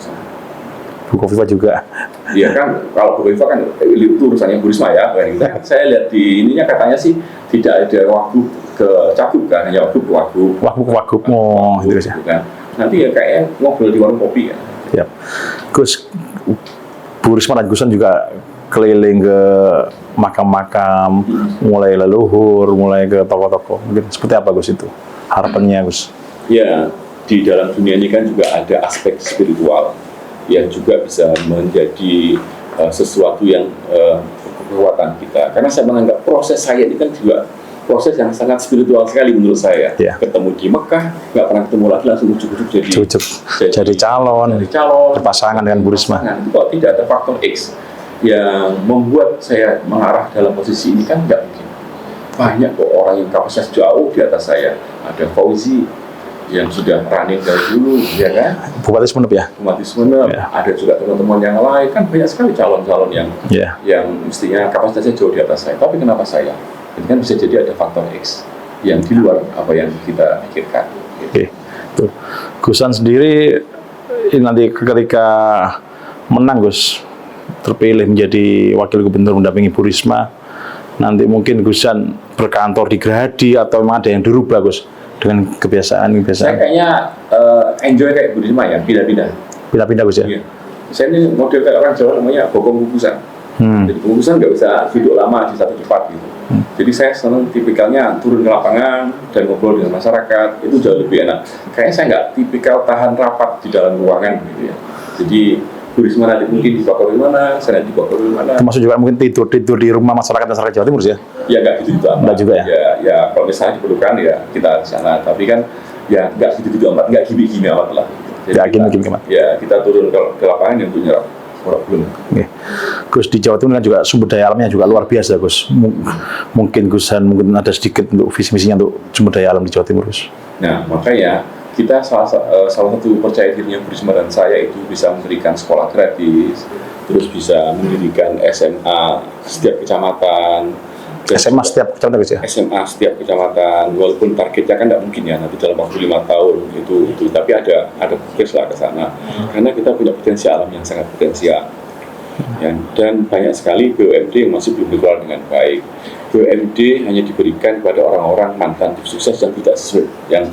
Bu Kofifa juga. Iya kan, kalau Bu Kofifa kan itu urusannya Bu Risma ya. Saya lihat di ininya katanya sih tidak ada waktu ke Cagup kan, hanya waktu ke Wagub. Wagub, oh gitu ya. Kan. Nanti ya kayaknya ngobrol di warung kopi kan. Ya, Gus, Bu Risma dan Gusan juga keliling ke makam-makam, mulai leluhur, mulai ke tokoh-tokoh. Mungkin seperti apa Gus itu harapannya Gus? Ya, di dalam dunia ini kan juga ada aspek spiritual yang juga bisa menjadi sesuatu yang kekuatan kita. Karena saya menganggap proses saya ini kan juga proses yang sangat spiritual sekali menurut saya. Ya. Ketemu di Mekah, nggak pernah ketemu lagi langsung ujuk-ujuk jadi calon, berpasangan dengan Bu Risma. Nah, itu kalau tidak ada faktor X yang membuat saya mengarah dalam posisi ini kan nggak mungkin. Banyak kok orang yang kapasitas jauh di atas saya. Ada Fauzi yang sudah running dari dulu, ya kan? Bupati Sumeneb ya? Bupati Sumeneb, ada juga teman-teman yang lain, kan banyak sekali calon-calon yang mestinya kapasitasnya jauh di atas saya. Tapi kenapa saya? Ini kan bisa jadi ada faktor X yang di luar apa yang kita pikirkan. Oke. Tuh. Gusan sendiri nanti ketika menang Gus, terpilih menjadi wakil gubernur mendampingi Bu Risma, nanti mungkin Gusan berkantor di Gerahadi atau memang ada yang dirubah Gus? Dengan kebiasaan. Saya kayaknya enjoy kayak Bu Risma ya, pindah-pindah Gus ya? Iya. Saya ini model kayak orang Jawa namanya bokong bungkusan. Jadi bungkusan nggak bisa duduk lama di satu tempat gitu. Jadi saya senang tipikalnya turun ke lapangan dan ngobrol dengan masyarakat, itu jauh lebih enak. Kayaknya saya nggak tipikal tahan rapat di dalam ruangan gitu ya. Jadi Bu Risma nanti mungkin di Bogor mana, saya di Bogor mana. Termasuk juga mungkin tidur di rumah masyarakat Jawa Timur ya? Ya nggak gitu amat. Nggak juga ya? Ya kalau misalnya diperlukan ya kita di sana. Tapi kan ya nggak gitu amat, nggak gini amat lah. Jadi gini amat. Ya kita turun ke lapangan yang punya problem. Gus, di Jawa Timur kan juga sumber daya alamnya juga luar biasa Gus. Mungkin Gusan mungkin ada sedikit untuk visi misinya untuk sumber daya alam di Jawa Timur Gus. Nah makanya kita salah satu percaya dirinya Bu Risma dan saya itu bisa memberikan sekolah gratis, terus bisa mendirikan SMA setiap kecamatan. SMA setiap kecamatan Gus ya? SMA setiap kecamatan, walaupun targetnya kan tidak mungkin ya nanti dalam waktu 5 tahun itu, tapi ada progres lah ke sana, karena kita punya potensi alam yang sangat potensial. Ya, dan banyak sekali BUMD yang masih belum dikelola dengan baik. BUMD hanya diberikan kepada orang-orang mantan tim sukses yang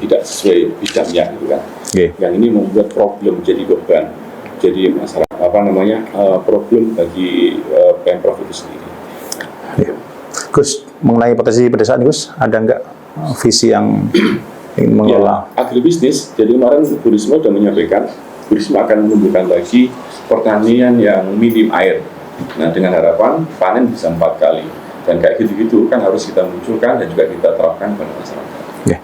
tidak sesuai bidangnya, gitu kan. Yang ini membuat problem jadi beban, jadi masalah problem bagi Pemprov itu sendiri. Gus, mengenai potensi pedesaan Gus, ada nggak visi yang ingin mengelola? Ya, agribisnis. Jadi kemarin Bu Risma sudah menyampaikan, Bu Risma akan menumbuhkan lagi pertanian yang minim air. Nah, dengan harapan panen bisa 4 kali. Dan kayak gitu-gitu kan harus kita munculkan dan juga kita terapkan pada masyarakat. Okay.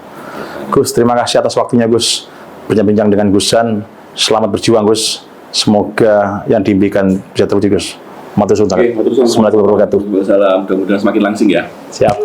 Gus, terima kasih atas waktunya Gus. Bincang-bincang dengan Gusan. Selamat berjuang Gus. Semoga yang diimpikan bisa terwujud Gus. Matur suwun. Assalamualaikum warahmatullahi wabarakatuh. Mudah-mudahan semakin langsing ya. Siap.